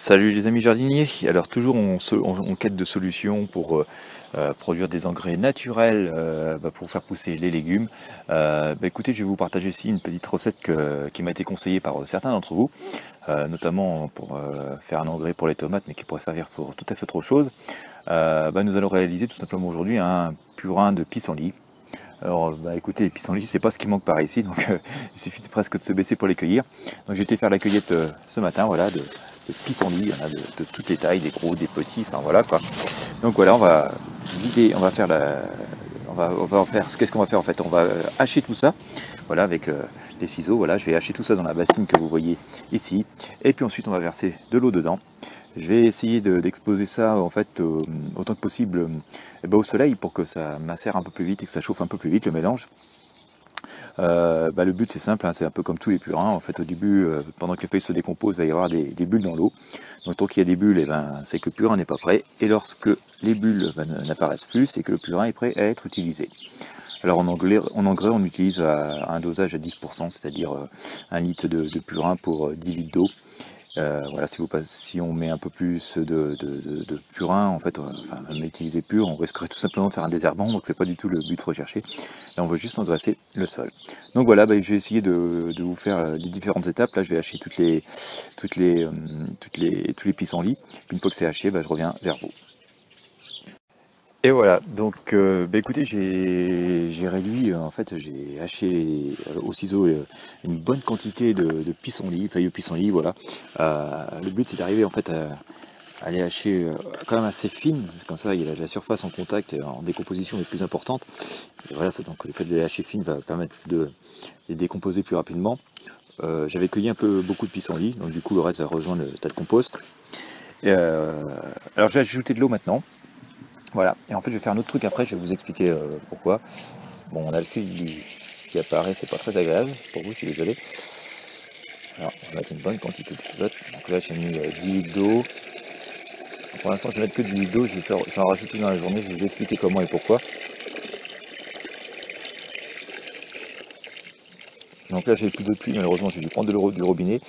Salut les amis jardiniers, alors toujours en quête de solutions pour produire des engrais naturels pour faire pousser les légumes. Écoutez, je vais vous partager ici une petite recette qui m'a été conseillée par certains d'entre vous, notamment pour faire un engrais pour les tomates, mais qui pourrait servir pour tout à fait autre chose. Nous allons réaliser tout simplement aujourd'hui un purin de pissenlit. Alors écoutez, les pissenlits, c'est pas ce qui manque par ici, donc il suffit presque de se baisser pour les cueillir. Donc j'ai été faire la cueillette ce matin, voilà, de pissenlits, il y en a de toutes les tailles, des gros, des petits, enfin voilà quoi. Donc voilà, on va vider, on va faire qu'est-ce qu'on va faire en fait? On va hacher tout ça, voilà, avec les ciseaux, voilà, je vais hacher tout ça dans la bassine que vous voyez ici, et puis ensuite on va verser de l'eau dedans. Je vais essayer d'exposer ça en fait autant que possible au soleil pour que ça macère un peu plus vite et que ça chauffe un peu plus vite le mélange. Le but c'est simple, hein, c'est un peu comme tous les purins. En fait, au début, pendant que les feuilles se décomposent, il va y avoir des bulles dans l'eau. Donc tant qu'il y a des bulles, c'est que le purin n'est pas prêt. Et lorsque les bulles n'apparaissent plus, c'est que le purin est prêt à être utilisé. Alors en engrais, on utilise un dosage à 10%, c'est-à-dire 1 litre de purin pour 10 litres d'eau. Voilà, si on met un peu plus de purin, en fait, on utiliser pur, on risquerait tout simplement de faire un désherbant, donc c'est pas du tout le but recherché. Là, on veut juste engraisser le sol. Donc voilà, je vais essayer de vous faire les différentes étapes. Là, je vais hacher tous les pissenlits. Puis une fois que c'est haché, je reviens vers vous. Et voilà, donc écoutez, j'ai réduit, en fait j'ai haché au ciseau une bonne quantité de pissenlits, feuilles de pissenlit, voilà. Le but c'est d'arriver en fait à les hacher quand même assez fines, comme ça il y a la surface en contact et en décomposition est plus importante. Et voilà, donc le fait de les hacher fines va permettre de les décomposer plus rapidement. J'avais cueilli beaucoup de pissenlits, donc du coup le reste va rejoindre le tas de compost. Alors je vais ajouter de l'eau maintenant. Voilà, et en fait je vais faire un autre truc après, je vais vous expliquer pourquoi. Bon, on a le fil qui apparaît, c'est pas très agréable pour vous, je suis désolé. Alors, on va mettre une bonne quantité de flotte. Donc là j'ai mis 10 litres d'eau. Pour l'instant je vais mettre que 10 litres d'eau, je vais en rajouter dans la journée, je vais vous expliquer comment et pourquoi. Donc là j'ai plus d'eau de pluie, malheureusement j'ai dû prendre de l'eau du robinet.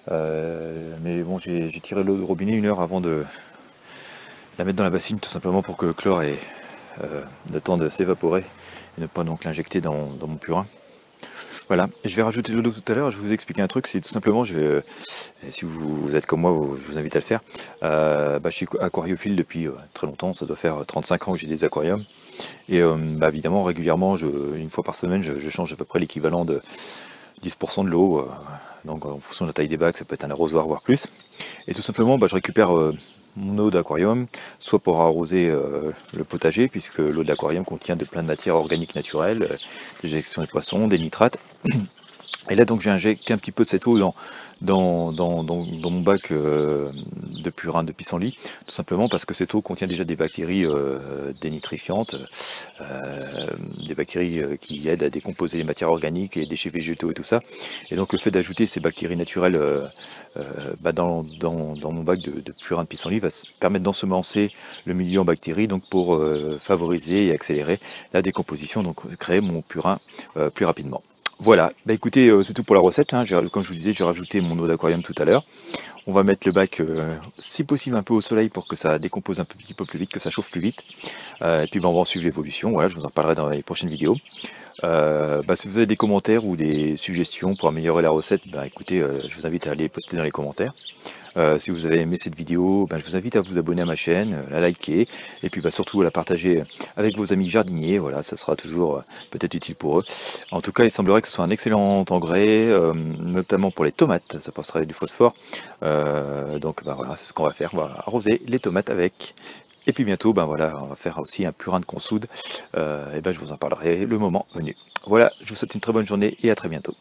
Mais bon, j'ai tiré l'eau du robinet 1 heure avant de la mettre dans la bassine, tout simplement pour que le chlore ait le temps de s'évaporer et ne pas donc l'injecter dans mon purin. Voilà, je vais rajouter de l'eau tout à l'heure. Je vais vous expliquer un truc, c'est tout simplement, si vous êtes comme moi, je vous invite à le faire. Je suis aquariophile depuis très longtemps, ça doit faire 35 ans que j'ai des aquariums. Et évidemment, régulièrement, une fois par semaine, je change à peu près l'équivalent de 10% de l'eau. Donc en fonction de la taille des bacs, ça peut être un arrosoir, voire plus. Et tout simplement, je récupère mon eau d'aquarium, soit pour arroser le potager, puisque l'eau d'aquarium contient plein de matières organiques naturelles, des injections de poissons, des nitrates. Et là donc j'ai injecté un petit peu de cette eau dans mon bac de purin de pissenlit, tout simplement parce que cette eau contient déjà des bactéries dénitrifiantes, des bactéries qui aident à décomposer les matières organiques et les déchets végétaux et tout ça. Et donc le fait d'ajouter ces bactéries naturelles dans mon bac de purin de pissenlit va permettre d'ensemencer le milieu en bactéries, donc pour favoriser et accélérer la décomposition, donc créer mon purin plus rapidement. Voilà, écoutez, c'est tout pour la recette, hein. Comme je vous disais, j'ai rajouté mon eau d'aquarium tout à l'heure. On va mettre le bac, si possible, un peu au soleil pour que ça décompose un petit peu plus vite, que ça chauffe plus vite. Et puis on va en suivre l'évolution, voilà, je vous en parlerai dans les prochaines vidéos. Si vous avez des commentaires ou des suggestions pour améliorer la recette, écoutez, je vous invite à les poster dans les commentaires. Si vous avez aimé cette vidéo, je vous invite à vous abonner à ma chaîne, à liker, et puis surtout à la partager avec vos amis jardiniers, voilà, ça sera toujours peut-être utile pour eux. En tout cas, il semblerait que ce soit un excellent engrais, notamment pour les tomates, ça apporterait du phosphore. Donc voilà, c'est ce qu'on va faire, on va arroser les tomates avec. Et puis bientôt, on va faire aussi un purin de consoude, je vous en parlerai le moment venu. Voilà, je vous souhaite une très bonne journée et à très bientôt.